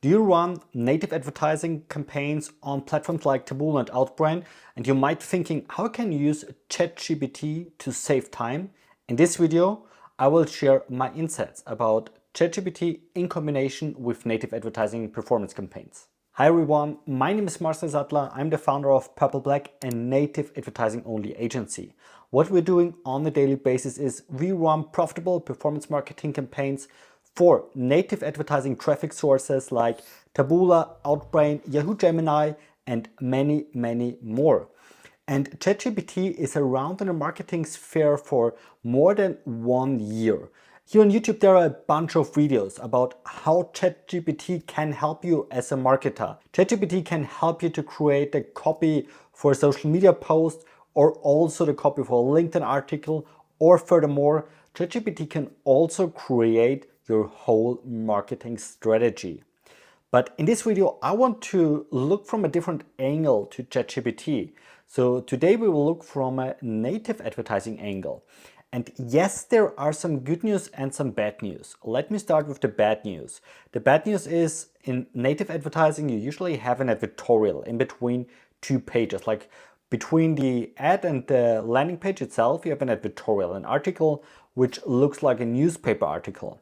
Do you run native advertising campaigns on platforms like Taboola and Outbrain? And you might be thinking, how can you use ChatGPT to save time? In this video, I will share my insights about ChatGPT in combination with native advertising performance campaigns. Hi everyone, my name is Marcel Sattler. I'm the founder of PurpleBlack, a native advertising only agency. What we're doing on a daily basis is we run profitable performance marketing campaigns for native advertising traffic sources like Taboola, Outbrain, Yahoo Gemini, and many, many more. And ChatGPT is around in the marketing sphere for more than 1 year. Here on YouTube, there are a bunch of videos about how ChatGPT can help you as a marketer. ChatGPT can help you to create a copy for a social media post or also the copy for a LinkedIn article, or furthermore, ChatGPT can also create your whole marketing strategy. But in this video, I want to look from a different angle to ChatGPT. So today we will look from a native advertising angle. And yes, there are some good news and some bad news. Let me start with the bad news. The bad news is in native advertising, you usually have an advertorial in between two pages. Like between the ad and the landing page itself, you have an advertorial, an article which looks like a newspaper article.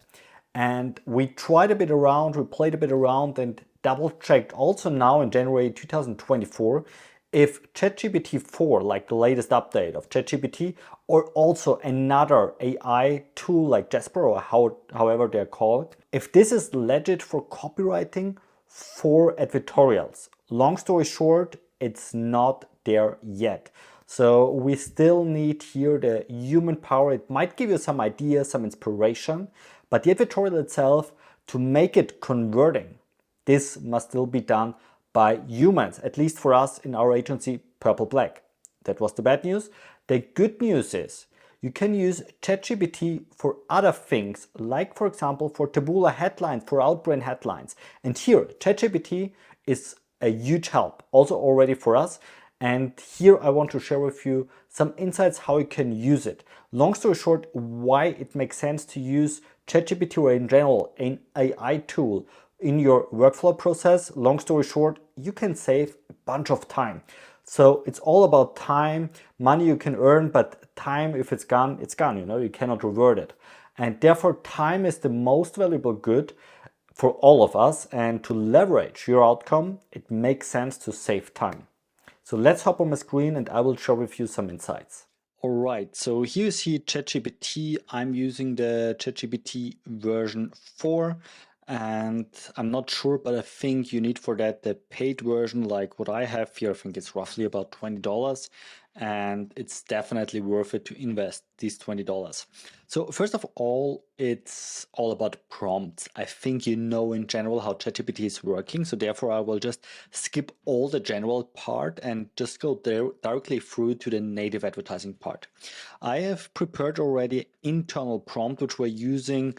And we tried a bit around, we played a bit around and double checked also now in January 2024 if ChatGPT 4, like the latest update of ChatGPT, or also another AI tool like Jasper or however they're called, if this is legit for copywriting for advertorials. Long story short, it's not there yet. So we still need here the human power. It might give you some ideas, some inspiration, but the advertorial itself, to make it converting, this must still be done by humans, at least for us in our agency, PurpleBlack. That was the bad news. The good news is you can use ChatGPT for other things, like for example, for Taboola headlines, for Outbrain headlines. And here, ChatGPT is a huge help, also already for us. And here I want to share with you some insights how you can use it. Long story short, why it makes sense to use ChatGPT or in general an AI tool in your workflow process. Long story short, you can save a bunch of time. So it's all about time, money you can earn, but time, if it's gone, you cannot revert it. And therefore time is the most valuable good for all of us, and to leverage your outcome, it makes sense to save time. So let's hop on my screen and I will share with you some insights. All right, so here you see ChatGPT. I'm using the ChatGPT version 4, and I'm not sure, but I think you need for that the paid version like what I have here. I think it's roughly about $20, and it's definitely worth it to invest these $20. So first of all, it's all about prompts. I think you know in general how ChatGPT is working, so therefore I will just skip all the general part and just go there directly through to the native advertising part. I have prepared already internal prompt which we're using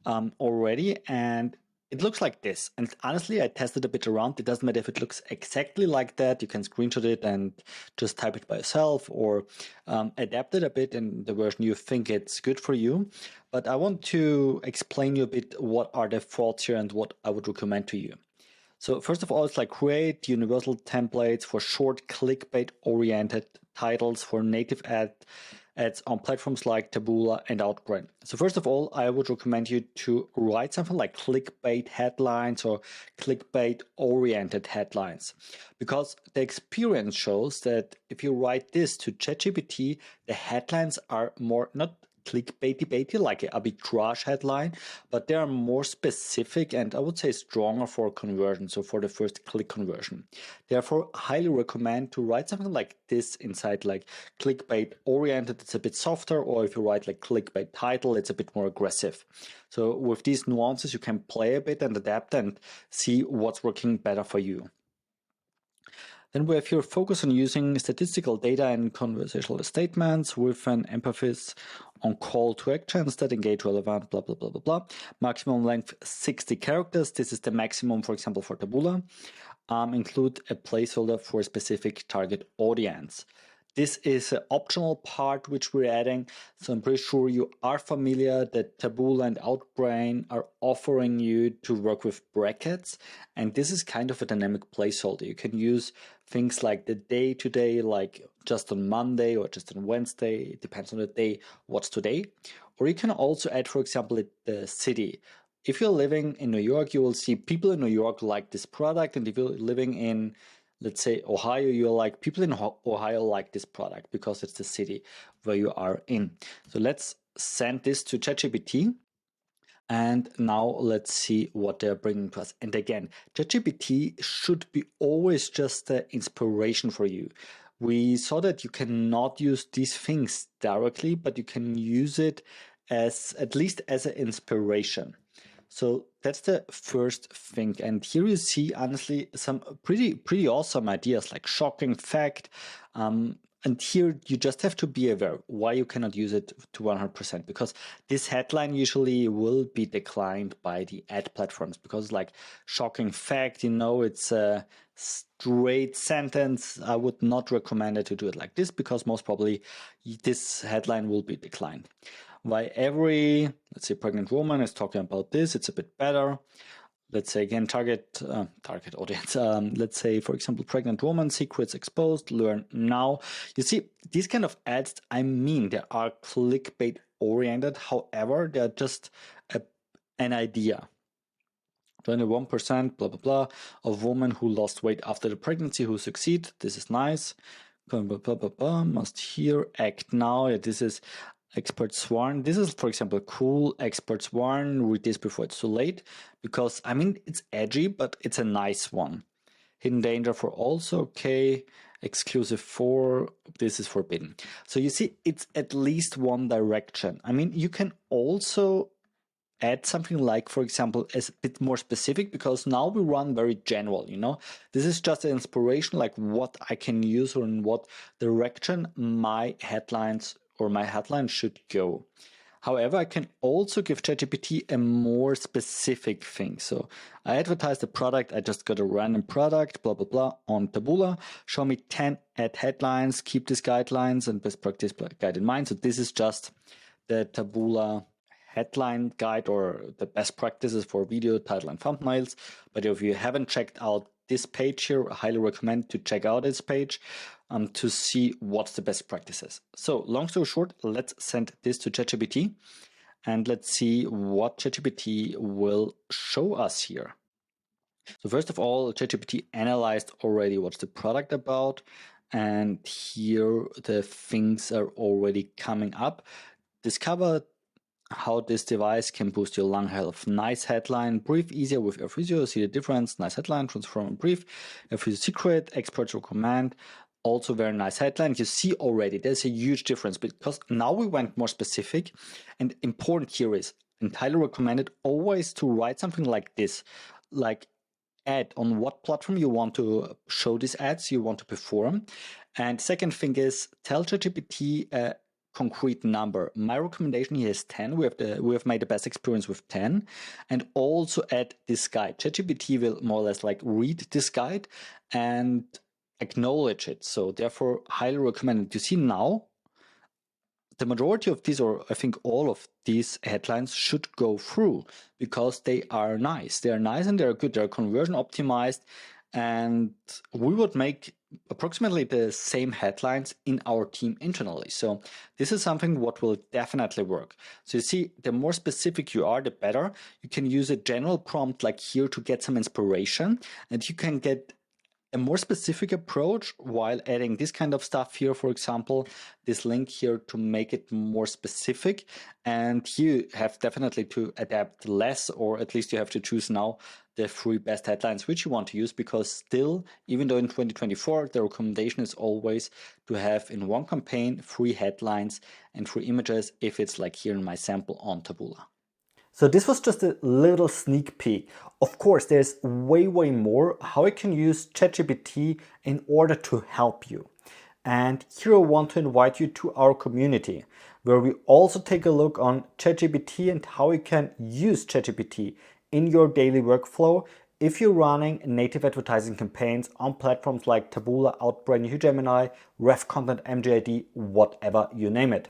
already, and it looks like this. And honestly, I tested a bit around. It doesn't matter if it looks exactly like that. You can screenshot it and just type it by yourself, or adapt it a bit in the version you think it's good for you. But I want to explain you a bit what are the thoughts here and what I would recommend to you. So first of all, it's like create universal templates for short clickbait oriented titles for native ads on platforms like Taboola and Outbrain. So first of all, I would recommend you to write something like clickbait headlines or clickbait oriented headlines, because the experience shows that if you write this to ChatGPT, the headlines are more not clickbaity like an arbitrage headline, but they are more specific and I would say stronger for conversion, so for the first click conversion. Therefore, highly recommend to write something like this inside, like clickbait oriented, it's a bit softer, or if you write like clickbait title, it's a bit more aggressive. So with these nuances, you can play a bit and adapt and see what's working better for you. Then we have here focus on using statistical data and conversational statements with an emphasis on call to actions that engage relevant, blah, blah, blah, blah, blah. Maximum length 60 characters. This is the maximum, for example, for Taboola. Include a placeholder for a specific target audience. This is an optional part which we're adding. So I'm pretty sure you are familiar that Taboola and Outbrain are offering you to work with brackets. And this is kind of a dynamic placeholder. You can use things like the day today, like just on Monday or just on Wednesday. It depends on the day, what's today. Or you can also add, for example, the city. If you're living in New York, you will see people in New York like this product. And if you're living in, let's say, Ohio, you're like, people in Ohio like this product because it's the city where you are in. So let's send this to ChatGPT. And now let's see what they're bringing to us. And again, ChatGPT should be always just the inspiration for you. We saw that you cannot use these things directly, but you can use it as at least as an inspiration. So that's the first thing. And here you see, honestly, some pretty awesome ideas like shocking fact. And here you just have to be aware why you cannot use it to 100%, because this headline usually will be declined by the ad platforms, because like shocking fact, it's a straight sentence. I would not recommend it to do it like this, because most probably this headline will be declined. Why every, let's say, pregnant woman is talking about this, it's a bit better. Let's say again, target audience. Let's say, for example, pregnant woman, secrets exposed, learn now. You see, these kind of ads, they are clickbait oriented. However, they're just an idea. 21%, blah, blah, blah, of women who lost weight after the pregnancy who succeed. This is nice. Blah, blah, blah, blah, blah. Must hear, act now. Yeah, this is experts warn. This is, for example, cool. Experts warn. Read this before it's too late, because it's edgy, but it's a nice one. Hidden danger for also okay. Exclusive for, this is forbidden. So you see, it's at least one direction. You can also add something like, for example, as a bit more specific, because now we run very general, This is just an inspiration, like what I can use or in what direction my headline should go. However, I can also give ChatGPT a more specific thing. So I advertise the product. I just got a random product, blah, blah, blah, on Taboola. Show me 10 ad headlines, keep these guidelines and best practice guide in mind. So this is just the Taboola headline guide, or the best practices for video, title, and thumbnails. But if you haven't checked out this page here, I highly recommend to check out this page to see what's the best practices. So long story short, let's send this to ChatGPT and let's see what ChatGPT will show us here. So first of all, ChatGPT analyzed already what's the product about, and here the things are already coming up. Discover how this device can boost your lung health. Nice headline. Breathe easier with Air Physio. See the difference. Nice headline. Transform and breathe. Air Physio secret. Experts recommend. Also very nice headline. You see already there's a huge difference, because now we went more specific, and important here is, and highly recommended, always to write something like this, like ad on what platform you want to show these ads, you want to perform. And second thing is, tell ChatGPT a concrete number. My recommendation here is 10. We have made the best experience with 10, and also add this guide. ChatGPT will more or less like read this guide and acknowledge it. So therefore, highly recommended. You see now, the majority of these, or I think all of these headlines, should go through, because they are nice. They are nice and they're good. They're conversion optimized, and we would make approximately the same headlines in our team internally. So this is something what will definitely work. So you see, the more specific you are, the better. You can use a general prompt like here to get some inspiration, and you can get a more specific approach while adding this kind of stuff here, for example, this link here to make it more specific. And you have definitely to adapt less, or at least you have to choose now the 3 best headlines which you want to use, because still, even though in 2024, the recommendation is always to have in one campaign 3 headlines and 3 images, if it's like here in my sample on Taboola. So this was just a little sneak peek. Of course, there's way more how I can use ChatGPT in order to help you. And here I want to invite you to our community, where we also take a look on ChatGPT and how you can use ChatGPT in your daily workflow if you're running native advertising campaigns on platforms like Taboola, Outbrain, Yahoo Gemini, Ref Content, MJID, whatever you name it.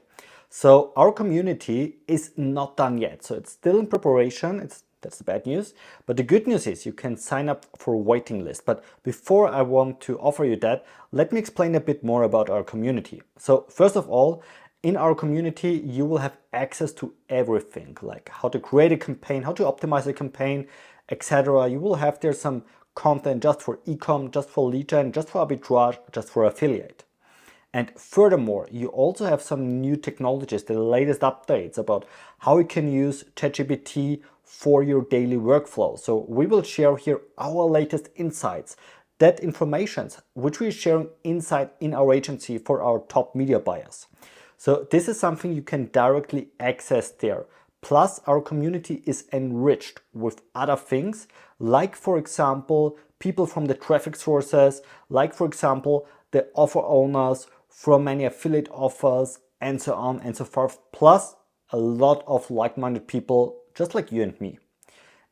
So our community is not done yet. So it's still in preparation. That's the bad news. But the good news is you can sign up for a waiting list. But before I want to offer you that, let me explain a bit more about our community. So first of all, in our community, you will have access to everything, like how to create a campaign, how to optimize a campaign, etc. You will have there some content just for e-com, just for lead gen, just for arbitrage, just for affiliate. And furthermore, you also have some new technologies, the latest updates about how you can use ChatGPT for your daily workflow. So we will share here our latest insights, that information which we're sharing inside in our agency for our top media buyers. So this is something you can directly access there. Plus, our community is enriched with other things, like for example, people from the traffic sources, like for example, the offer owners from many affiliate offers, and so on and so forth. Plus, a lot of like-minded people just like you and me.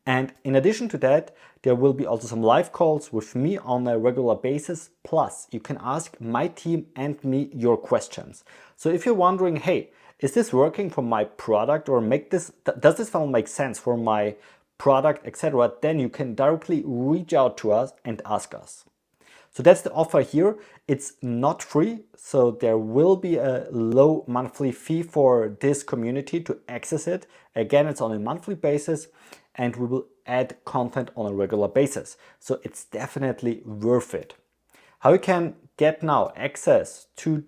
And in addition to that, there will be also some live calls with me on a regular basis. Plus, you can ask my team and me your questions. So if you're wondering, hey, is this working for my product, or does this funnel make sense for my product, etc., then you can directly reach out to us and ask us. So that's the offer here. It's not free, so there will be a low monthly fee for this community to access it. Again, it's on a monthly basis, and we will add content on a regular basis. So it's definitely worth it. How you can get now access to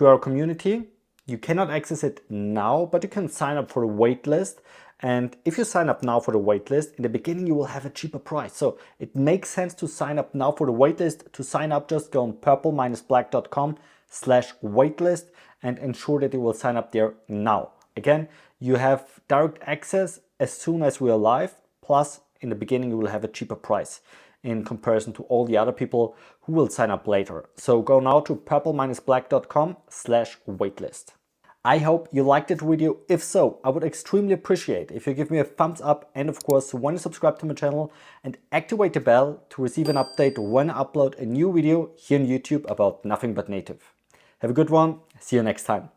our community? You cannot access it now, but you can sign up for a wait list. And if you sign up now for the waitlist, in the beginning you will have a cheaper price. So it makes sense to sign up now for the waitlist. To sign up, just go on purple-black.com/waitlist and ensure that you will sign up there now. Again, you have direct access as soon as we are live. Plus, in the beginning you will have a cheaper price in comparison to all the other people who will sign up later. So go now to purple-black.com/waitlist. I hope you liked that video. If so, I would extremely appreciate if you give me a thumbs up, and of course when you subscribe to my channel and activate the bell to receive an update when I upload a new video here on YouTube about nothing but native. Have a good one. See you next time.